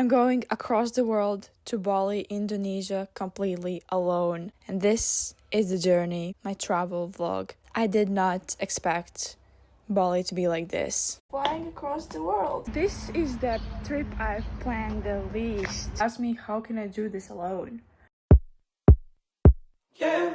I'm going across the world to Bali, Indonesia, completely alone. And this is the journey, my travel vlog. I did not expect Bali to be like this. Flying across the world. This is the trip I've planned the least. Ask me, how can I do this alone? Yeah.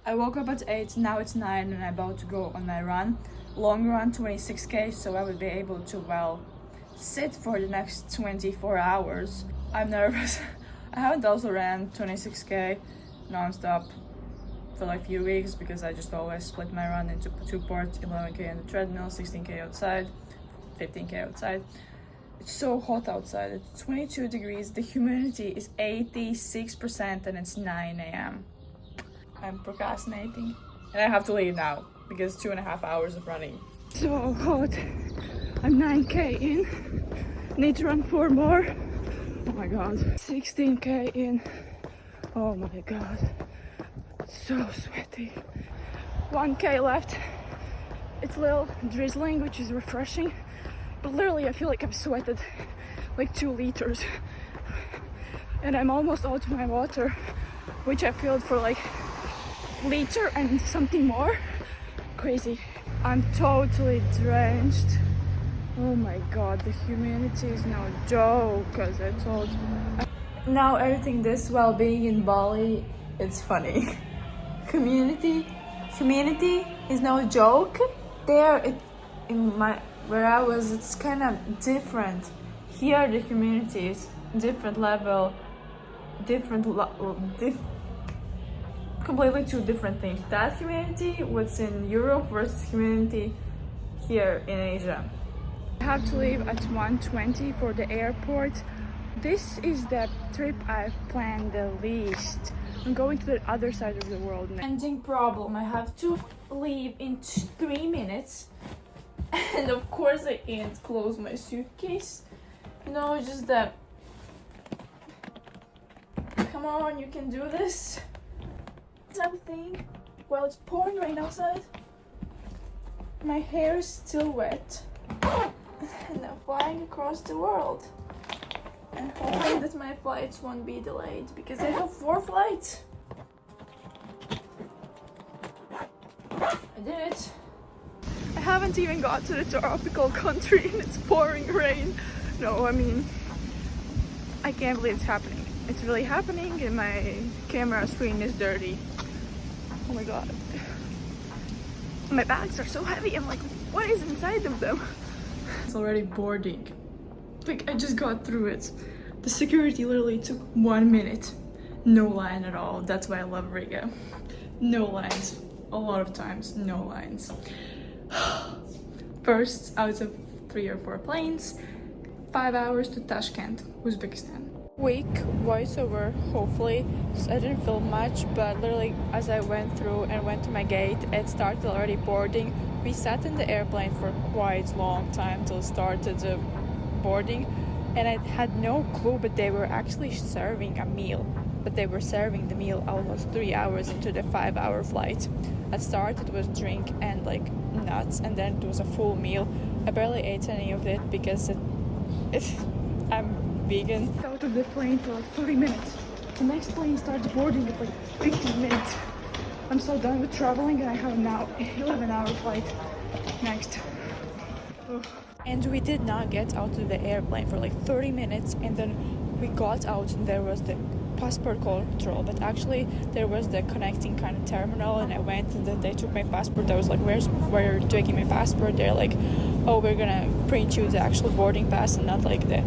I woke up at 8, now it's 9 and I'm about to go on my run. Long run, 26k, so I would be able to, well, sit for the next 24 hours. I'm nervous. I haven't also ran 26k non-stop for like a few weeks because I just always split my run into two parts, 11k on the treadmill, 16k outside, 15k outside. It's so hot outside, it's 22 degrees, the humidity is 86% and it's 9 a.m. I'm procrastinating and I have to leave now because 2.5 hours of running. So hot. I'm 9k in. Need to run 4 more. Oh my god. 16k in. Oh my god. So sweaty. 1k left. It's a little drizzling, which is refreshing. But literally I feel like I've sweated like 2 liters. And I'm almost out of my water, which I filled for like liter and something more. Crazy. I'm totally drenched. Oh my god, the humidity is no joke, because I told now everything this while being in Bali, it's funny. Humidity is no joke. There in where I was, it's kind of different. Here the humidity is different level, completely 2 different things. That humidity, what's in Europe versus humidity here in Asia. I have to leave at 1:20 for the airport. This is the trip I've planned the least. I'm going to the other side of the world now. Ending problem, I have to leave in 3 minutes. And of course I can't close my suitcase. No, just that. Come on, you can do this. Something. Well, it's pouring rain outside. My hair is still wet. And I'm flying across the world. And hoping that my flights won't be delayed because I have 4 flights. I did it. I haven't even got to the tropical country and it's pouring rain. No, I mean, I can't believe it's happening. It's really happening and my camera screen is dirty. Oh my god. My bags are so heavy. I'm like, what is inside of them? It's already boarding. Like, I just got through it. The security literally took 1 minute. No line at all. That's why I love Riga. No lines. A lot of times, no lines. First out of 3 or 4 planes. 5 hours to Tashkent, Uzbekistan. Week voiceover, hopefully. So I didn't film much, but literally as I went through and went to my gate, it started already boarding. We sat in the airplane for quite a long time till it started the boarding, and I had no clue, but they were actually serving a meal. But they were serving the meal almost 3 hours into the 5-hour flight. At start it was drink and like nuts, and then it was a full meal. I barely ate any of it because I'm vegan. Out of the plane for like 30 minutes. The next plane starts boarding at like 15 minutes. I'm so done with traveling and I have now 11-hour flight next. Oh. And we did not get out of the airplane for like 30 minutes, and then we got out and there was the passport control, but actually there was the connecting kind of terminal, and I went and then they took my passport. I was like, where are you taking my passport? They're like, oh, we're gonna print you the actual boarding pass and not like the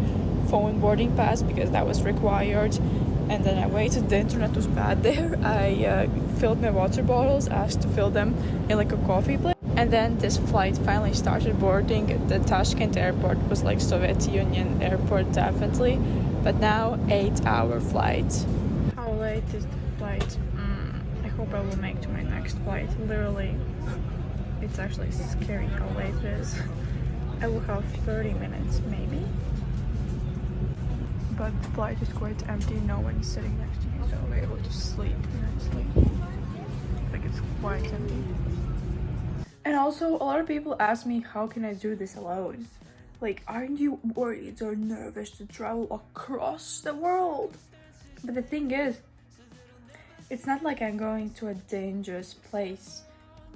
phone boarding pass because that was required. And then I waited, the internet was bad there. I filled my water bottles, asked to fill them in like a coffee place. And then this flight finally started boarding. The Tashkent airport was like Soviet Union airport, definitely. But now 8-hour flight. How late is the flight? I hope I will make to my next flight. Literally, it's actually scary how late it is. I will have 30 minutes maybe. But the flight is quite empty, no one is sitting next to me, so I'll be able to sleep nicely. Like, it's quite empty. And also, a lot of people ask me, how can I do this alone? Like, aren't you worried or nervous to travel across the world? But the thing is, it's not like I'm going to a dangerous place.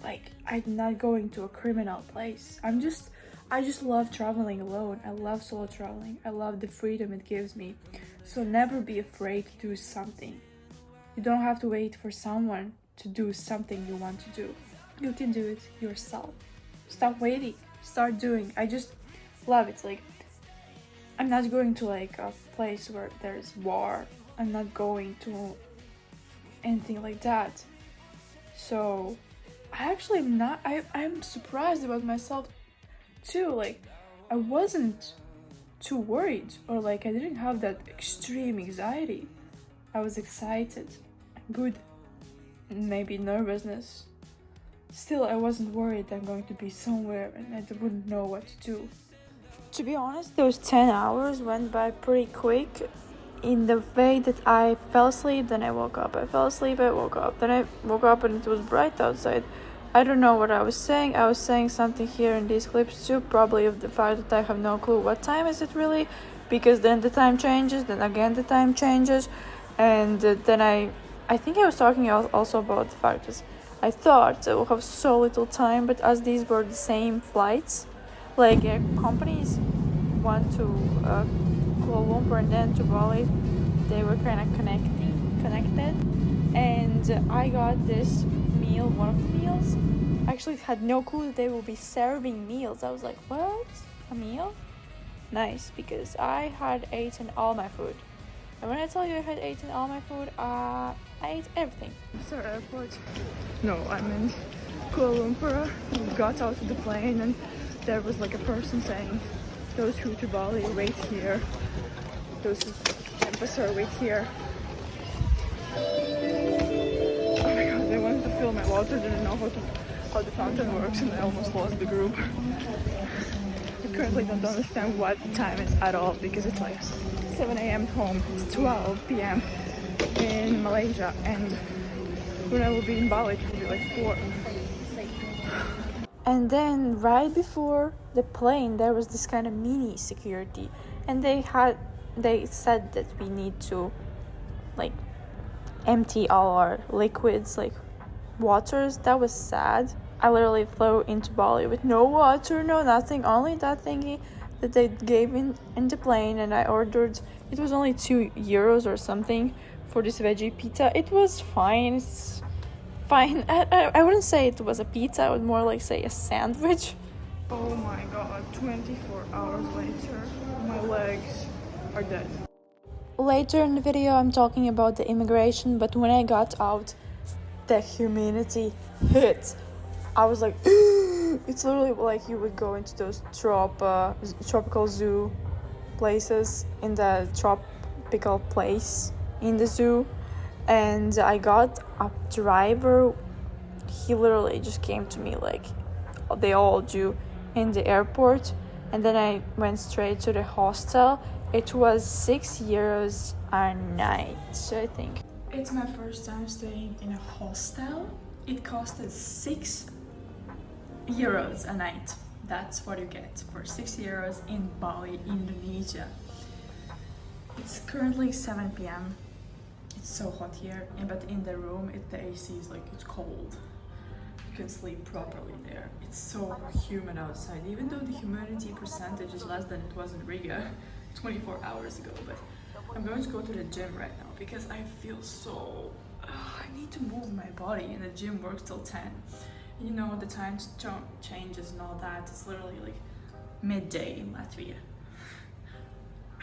Like, I'm not going to a criminal place. I just love traveling alone. I love solo traveling. I love the freedom it gives me. So never be afraid to do something. You don't have to wait for someone to do something you want to do. You can do it yourself. Stop waiting. Start doing. I just love it. Like, I'm not going to like a place where there's war. I'm not going to anything like that. So I actually am not. I'm surprised about myself too. Like, I wasn't too worried, or like I didn't have that extreme anxiety. I was excited, good, maybe nervousness. Still, I wasn't worried I'm going to be somewhere and I wouldn't know what to do. To be honest, those 10 hours went by pretty quick in the way that I fell asleep, then I woke up. I fell asleep, I woke up. Then I woke up and it was bright outside. I don't know what I was saying. I was saying something here in these clips too, probably of the fact that I have no clue what time is it really, because then the time changes, then again the time changes, and then I think I was talking also about the fact that I thought I would have so little time, but as these were the same flights, like companies went to Kuala Lumpur and then to Bali, they were kind of connected, and I got this meal, one of the meals. I actually had no clue that they will be serving meals. I was like, what? A meal? Nice, because I had eaten all my food. And when I tell you I had eaten all my food, I ate everything. Sorry, airport. No, I'm in Kuala Lumpur. We got out of the plane and there was like a person saying, those who to Bali, wait here. Those who Tempasar, wait here. Oh my god, they wanted to fill my water, didn't know how the fountain works, and I almost lost the group. I currently don't understand what the time is at all, because it's like 7 a.m. home, it's 12 p.m. in Malaysia, and when I will be in Bali it will be like 4. And then right before the plane there was this kind of mini security, and they said that we need to like empty all our liquids, like waters. That was sad. I literally flew into Bali with no water, no nothing, only that thingy that they gave in the plane, and I ordered, it was only €2 or something for this veggie pizza. It was fine. It's fine. I wouldn't say it was a pizza, I would more like say a sandwich. Oh my god, 24 hours later, my legs are dead. Later in the video I'm talking about the immigration, but when I got out, the humidity hit. I was like, it's literally like you would go into those tropical zoo places, in the tropical place in the zoo, and I got a driver. He literally just came to me like they all do in the airport, and then I went straight to the hostel. It was €6 a night, so I think it's my first time staying in a hostel. It costed €6 a night. That's what you get for €6 in Bali, Indonesia. It's currently 7 p.m. It's so hot here, but in the room, the AC is like, it's cold. You can sleep properly there. It's so humid outside, even though the humidity percentage is less than it was in Riga 24 hours ago. But I'm going to go to the gym right now because I feel so... I need to move my body, and the gym works till 10. You know, the time changes and all that. It's literally like midday in Latvia.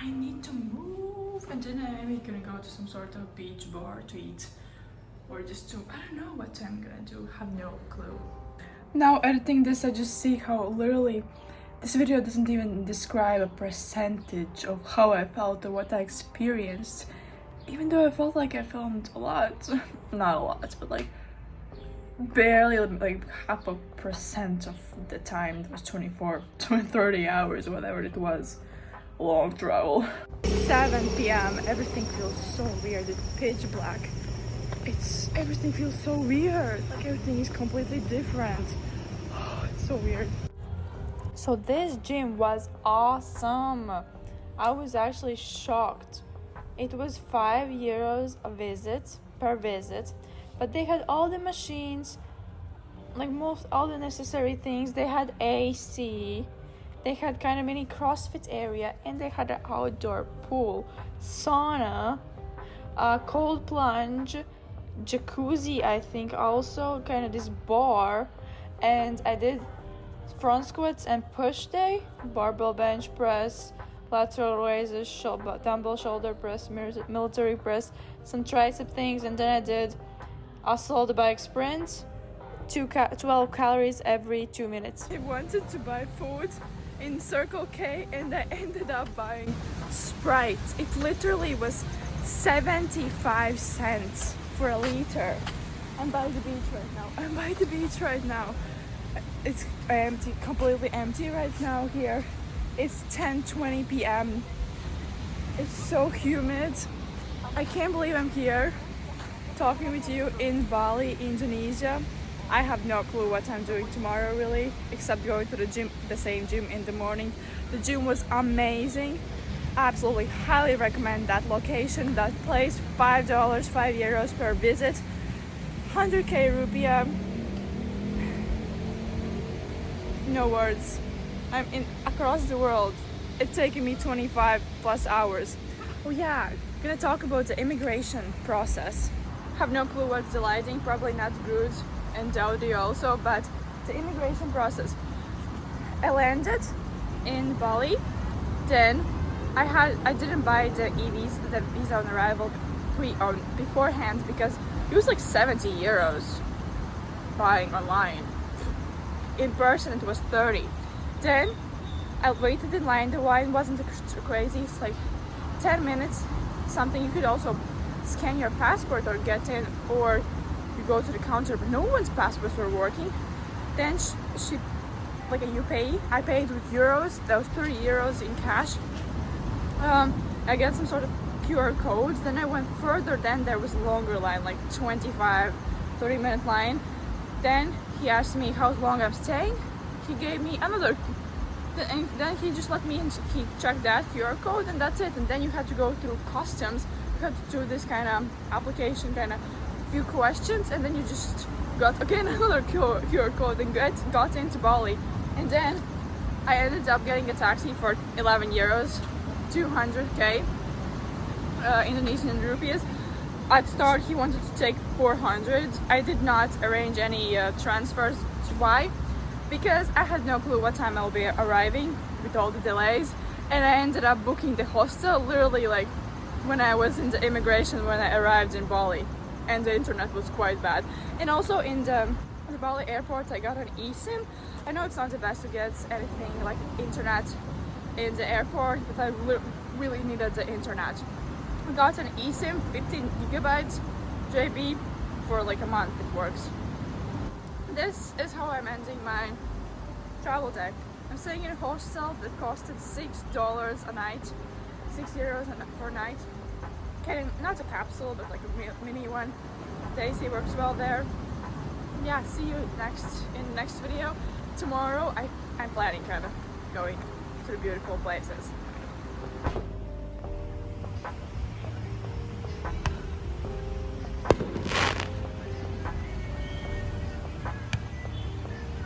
I need to move, and then I'm gonna go to some sort of beach bar to eat, or just to, I don't know what I'm gonna do, have no clue. Now editing this, I just see how literally this video doesn't even describe a percentage of how I felt or what I experienced, even though I felt like I filmed a lot. Not a lot, but like barely like 0.5% of the time. It was 30 hours, whatever it was. Long travel. 7 p.m. Everything feels so weird. It's pitch black. Everything feels so weird. Like everything is completely different. So weird. So this gym was awesome. I was actually shocked. It was €5 a visit, per visit, but they had all the machines, like all the necessary things. They had AC, they had kind of mini CrossFit area, and they had an outdoor pool, sauna, cold plunge, jacuzzi, I think, also kind of this bar. And I did front squats and push day, barbell bench press, lateral raises, dumbbell shoulder press, military press, some tricep things, and then I did assault bike sprints, 12 calories every 2 minutes. I wanted to buy food in Circle K and I ended up buying Sprite. It literally was 75 cents for a liter. I'm by the beach right now. It's empty, completely empty right now here. It's 10:20 p.m. It's so humid. I can't believe I'm here talking with you in Bali, Indonesia. I have no clue what I'm doing tomorrow really, except going to the gym, the same gym in the morning. The gym was amazing. Absolutely highly recommend that location, that place. $5, €5 per visit. 100k rupiah. No words. I'm in across the world. It's taking me 25 plus hours. Oh yeah, gonna talk about the immigration process. Have no clue what's the lighting, probably not good, and the audio also, but the immigration process. I landed in Bali, then I didn't buy the visa on arrival beforehand because it was like €70 buying online. In person it was 30. Then I waited in line. The line wasn't crazy. It's like 10 minutes something. You could also scan your passport or get in, or you go to the counter, but no one's passports were working. Then she I paid with euros. That was €30 in cash. I got some sort of QR codes. Then I went further. Then there was a longer line, like 25-30 minute line. Then he asked me how long I'm staying. He gave me another, and then he just let me in. He checked that QR code and that's it. And then you had to go through customs. You had to do this kind of application, kind of few questions, and then you just got again another QR code and got into Bali. And then I ended up getting a taxi for €11, 200k Indonesian rupees. At start he wanted to take 400. I did not arrange any transfers. Why? Because I had no clue what time I'll be arriving with all the delays, and I ended up booking the hostel literally like when I was in the immigration, when I arrived in Bali, and the internet was quite bad. And also in the Bali airport I got an eSIM. I know it's not the best to get anything like internet in the airport, but I really needed the internet. I got an eSIM, 15 gigabytes JB for like a month. It works. This is how I'm ending my travel day. I'm staying in a hostel that costed $6 a night, €6 for a night. Not a capsule, but like a mini one. The AC works well there. Yeah, see you in the next video. Tomorrow I'm planning kind of going to the beautiful places.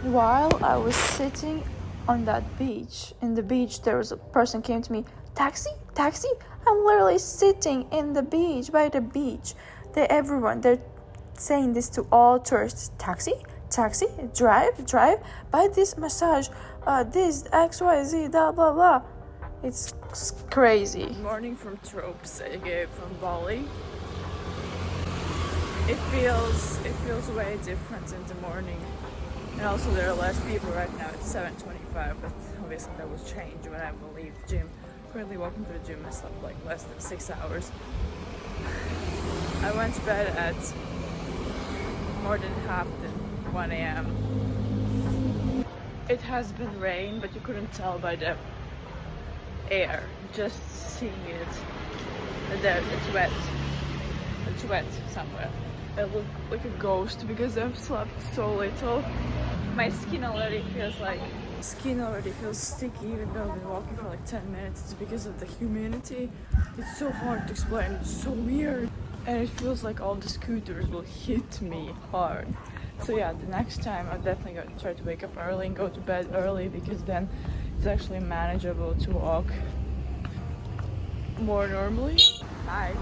While I was sitting on that beach, there was a person came to me, taxi? I'm literally sitting in the beach, by the beach. They're saying this to all tourists. Taxi, drive, buy this massage, this XYZ, blah blah blah. It's crazy. Good morning from Tropes, from Bali. It feels way different in the morning. And also there are less people right now. It's 7:25, but obviously that will change when I will leave the gym. Currently walking to the gym, I slept like less than 6 hours. I went to bed at more than half than 1 a.m. It has been rain, but you couldn't tell by the air. Just seeing it. There, it's wet. It's wet somewhere. I look like a ghost because I've slept so little. My skin already feels sticky even though I've been walking for like 10 minutes. It's because of the humidity. It's so hard to explain. It's so weird. And it feels like all the scooters will hit me hard. So yeah, the next time I'm definitely going to try to wake up early and go to bed early, because then it's actually manageable to walk more normally. Bye.